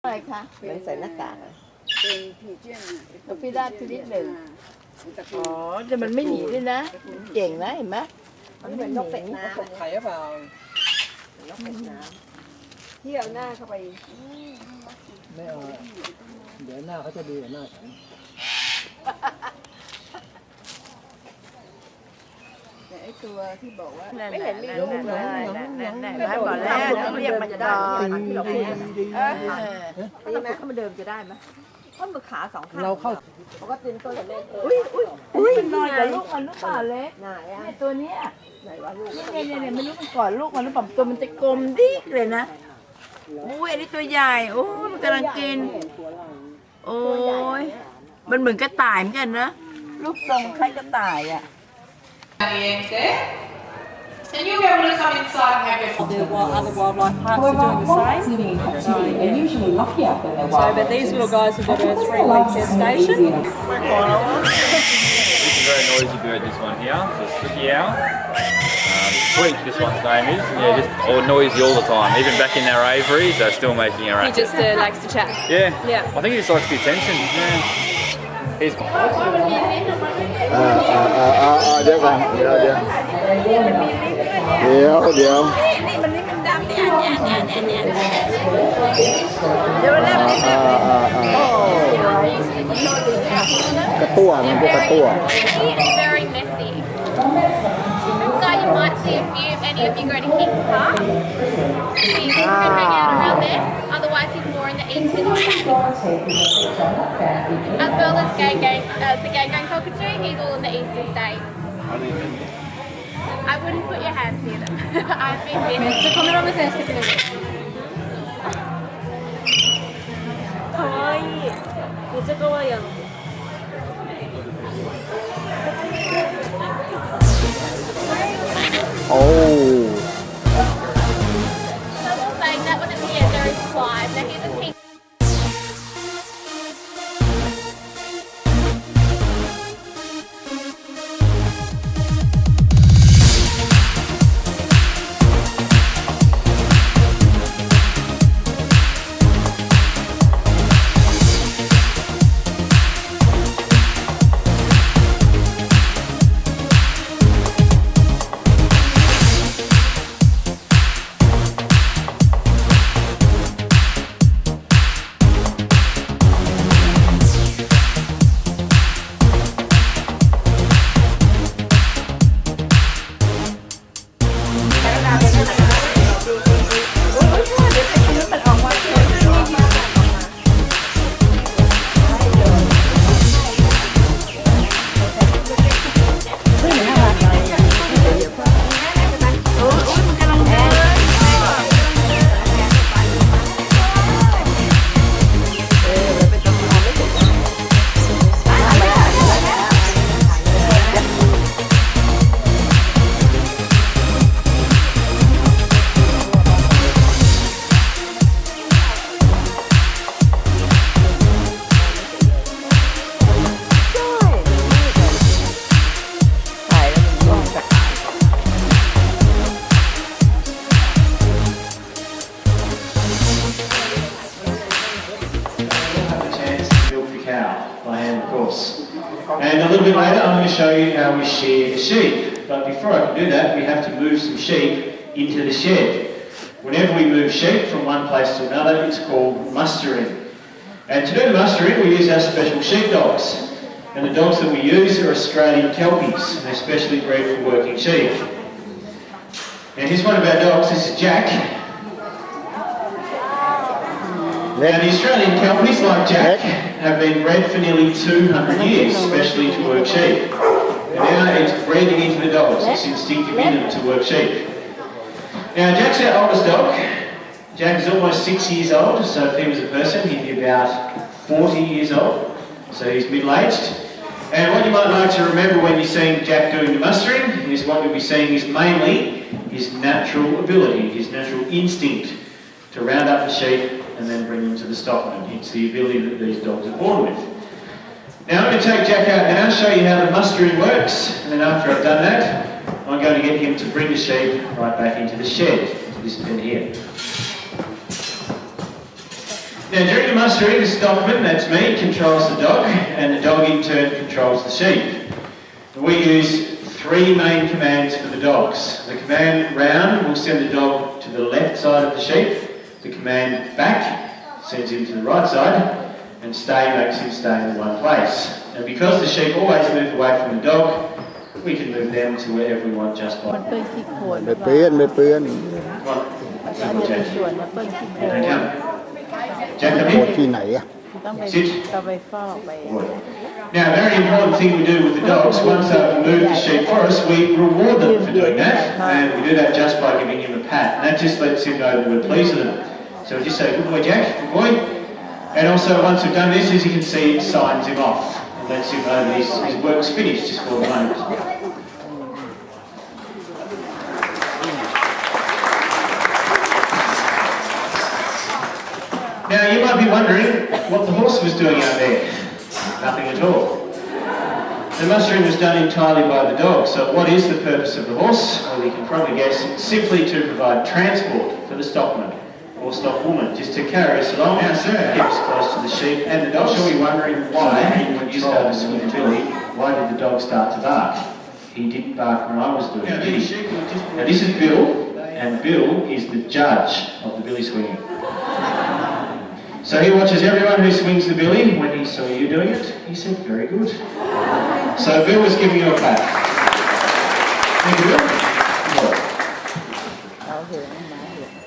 อะไรคะไม่ใส่หน้ากากนกพิราบชนิดหนึ่งอ๋อแต่มันไม่หนีด้วยนะเก่งนะเห็นไหมมันเหมือนนกเป็ดน้ำ ไข่หรือเปล่าน กเป็ดน้ำที่เอาหน้าเข้าไป ไม่เอาเดี๋ยวหน้าเขาจะดีกว่าหน้าฉันแต่ไอตัวที่บอกว่า ไม่เห็นมีลูกเลย นั่นบอกแล้วต้องเรียกมันก่อนที่เราพูดกันดีไหมเขามาเดิมจะได้ไหมเพราะมือขาสองข้าง เราเข้า เขาก็ตีนตัวจะเล็กอุ้ยมันนอนกับลูกมันหรือเปล่าเล็กเนี่ยตัวเนี้ยไหนวะลูกเนี่ยไม่รู้มันกอดลูกมันหรือเปล่าตัวมันจะกลมดิ๊กเลยนะอุ้ยอันนี้ตัวใหญ่โอ้มันกำลังกินโอ้ยมันเหมือนกระต่ายเหมือนกันนะรูปทรงคล้ายกระต่ายอ่ะ And you'll be able to come inside and have your Other wildlife parks are doing the same. They're usually luckier than their So, but these little guys have got a 3-week gestation. It's a very noisy bird, this one here, the sooty owl. Tweak, this one's name is. Yeah, just or noisy all the time. Even back in their aviaries, they're still making a He racket. just likes to chat. Yeah. I think he just likes the attention. Yeah. He's เดี๋ยวก่อนเดี๋ยวกระตั้วมันพวกกระตั้ว It's very messy. So you might see a few, any of you go to Kings Park. He can hang out around there. Otherwise he's more in the eastern states. As well as the Gang cockatoo, he's all in the eastern states. I wouldn't put your hands near them. I've been bitten. So come on the first step in a bit. かわいい。めっちゃかわいいやん。โอ้ Saying that one at the end, there is Clive. Now he's a king. And a little bit later I'm going to show you how we shear the sheep. But before I can do that, we have to move some sheep into the shed. Whenever we move sheep from one place to another, it's called mustering. And to do the mustering, we use our special sheepdogs. And the dogs that we use are Australian Kelpies, and they're specially bred for working sheep. Now here's one of our dogs, this is Jack. Now the Australian Kelpies, like Jack, have been bred for nearly 200 years, especially to work sheep. And now it's breeding into the dogs, it's instinctive in them to work sheep. Now Jack's our oldest dog. Jack is almost 6 years old, so if he was a person, he'd be about 40 years old. So he's middle-aged. And what you might like to remember when you're seeing Jack doing the mustering is what you'll be seeing is mainly his natural ability, his natural instinct to round up the sheep and then bring them to the stockman. It's the ability that these dogs are born with. Now I'm going to take Jack out now, show you how the mustering works, and then after I've done that, I'm going to get him to bring the sheep right back into the shed, to this pen here. Now during the mustering, the stockman, that's me, controls the dog, and the dog in turn controls the sheep. We use 3 main commands for the dogs. The command round will send the dog to the left side of the sheep. The command back sends him to the right side, and stay makes him stay in one place. And because the sheep always move away from the dog, we can move them to wherever we want just มัน like เปิ้ลขี้โคลน ไม่เปลี่ยนไม่เปลี่ยน Come on. อันนี้เป็นส่วนนะเปิ้ลขี้โคล Here น they come. Jack, โค come ตร in. ที่ไหนอะ ต้องไป Sit. ต้องไปฟอกไป Now, a very important thing we do with the dogs, once they've moved the sheep for us, we reward them for doing that, and we do that just by giving him a pat. And that just lets him know that we're pleased with him. So we just say, good boy, Jack, good boy. And also, once we've done this, as you can see, it signs him off and lets him know that his work's finished just for the moment. Now, you might be wondering what the horse was doing out there. Nothing at all. The mustering was done entirely by the dog, so what is the purpose of the horse? Well, you can probably guess, it's simply to provide transport for the stockman or stockwoman, just to carry us along. Now, sir, keep us close to the sheep and the dog. You'll be wondering why, when you started swinging Billy, why did the dog start to bark? He didn't bark when I was doing it. Now, this is Bill, and Bill is the judge of the billy swinging. So he watches everyone who swings the billy. When he saw you doing it, he said, very good. So Bill was giving you a clap. Thank you, Bill.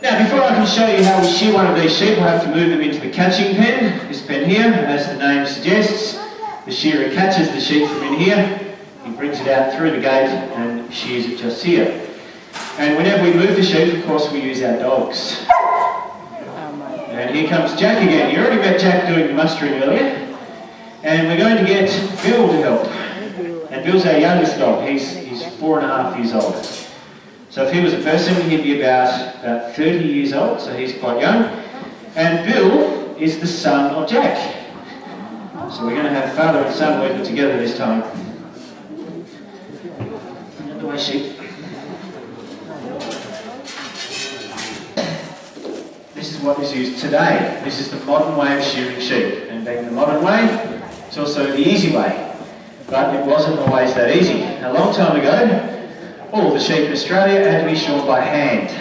Now, before I can show you how we shear one of these sheep, we'll have to move them into the catching pen. This pen here, as the name suggests, the shearer catches the sheep from in here. He brings it out through the gate and shears it just here. And whenever we move the sheep, of course, we use our dogs. And here comes Jack again. You already met Jack doing the mustering earlier. And we're going to get Bill to help. And Bill's our youngest dog. He's 4.5 years old. So if he was a person, he'd be about 30 years old, so he's quite young. And Bill is the son of Jack. So we're going to have father and son working together this time. Out the way, sheep. This is what is used today. This is the modern way of shearing sheep. And being the modern way, it's also the easy way. But it wasn't always that easy. A long time ago, all the sheep in Australia had to be shorn by hand.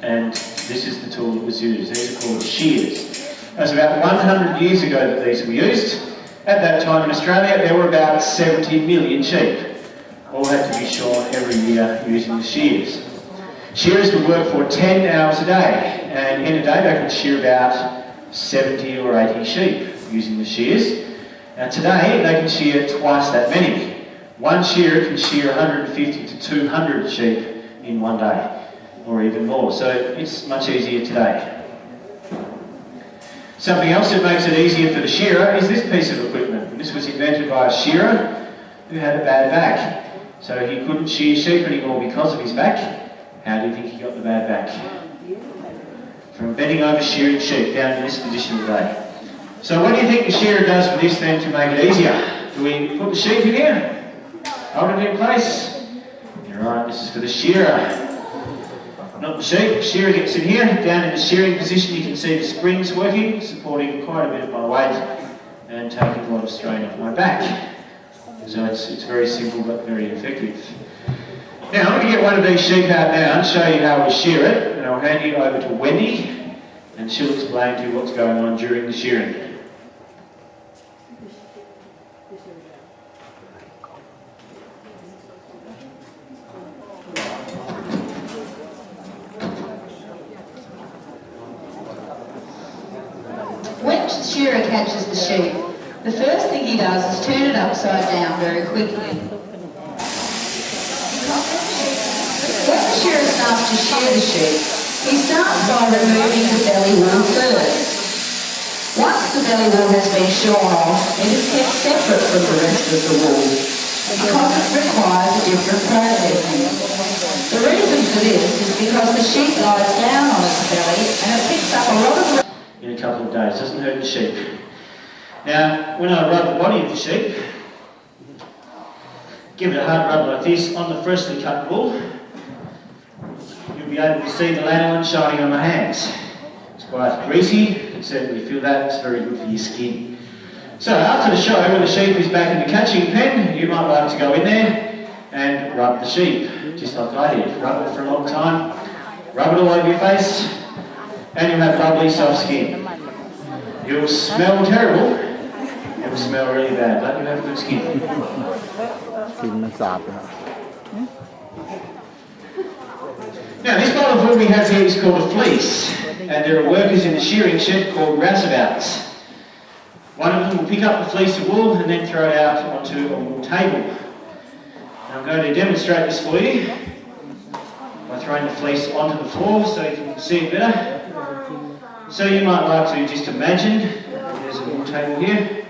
And this is the tool that was used. These are called shears. It was about 100 years ago that these were used. At that time in Australia, there were about 70 million sheep. All had to be shorn every year using the shears. Shearers would work for 10 hours a day, and in a day they could shear about 70 or 80 sheep using the shears. Now today they can shear twice that many. One shearer can shear 150 to 200 sheep in one day, or even more, so it's much easier today. Something else that makes it easier for the shearer is this piece of equipment. This was invented by a shearer who had a bad back, so he couldn't shear sheep anymore because of his back. How do you think he got the bad back? From bending over shearing sheep down in this position today. So what do you think the shearer does for this then to make it easier? Do we put the sheep in here? Hold it in place? You're right, this is for the shearer. Not the sheep. The shearer gets in here. Down in the shearing position you can see the springs working, supporting quite a bit of my weight and taking a lot of strain off my back. So it's very simple but very effective. Now, I'm going to get one of these sheep out now and show you how we shear it, and I'll hand you over to Wendy, and she'll explain to you what's going on during the shearing. When the shearer catches the sheep, the first thing he does is turn it upside down very quickly. When the shearer starts to shear the sheep, he starts by removing the belly wool first. Once the belly wool has been shorn off, it is kept separate from the rest of the wool because it requires a different processing. The reason for this is because the sheep lies down on its belly and it picks up a lot of... In a couple of days, doesn't hurt the sheep. Now, when I rub the body of the sheep, give it a hard rub like this on the freshly cut wool, you'll be able to see the lanolin shining on my hands. It's quite greasy, you can certainly feel that, it's very good for your skin. So after the show, when the sheep is back in the catching pen, you might like to go in there and rub the sheep, just like I did. Rub it for a long time, rub it all over your face, and you'll have lovely soft skin. You'll smell terrible, you'll smell really bad, but you'll have good skin. กินมันสาบนะ Now this bottle of wool we have here is called a fleece, and there are workers in the shearing shed called rouseabouts. One of them will pick up the fleece of wool and then throw it out onto a wool table. Now I'm going to demonstrate this for you by throwing the fleece onto the floor so you can see it better. So you might like to just imagine there's a wool table here.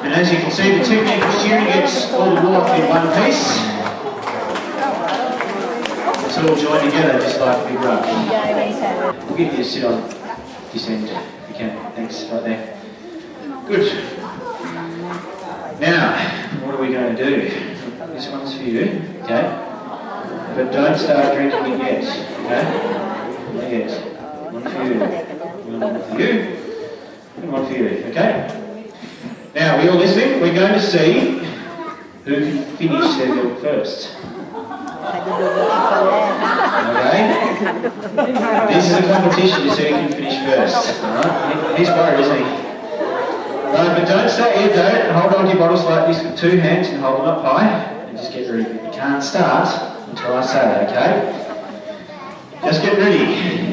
And as you can see, the technique of shearing gets all the wool off in one piece. It's all joined together just like a big rug. We'll get you to sit on this end if you can. Thanks, right there. Good. Now, what are we going to do? This one's for you, okay? But don't start drinking it yet, okay? Not yet. One for you. One for you. And one for you, okay? Now, we all listening? We're going to see who can finish their milk first. Okay? This is a competition to see who can finish first. Alright? He's worried, isn't he? Right, but don't stay here, don't. Hold on to your bottles like this with two hands and hold them up high. And just get ready. You can't start until I say it, okay? Just get ready.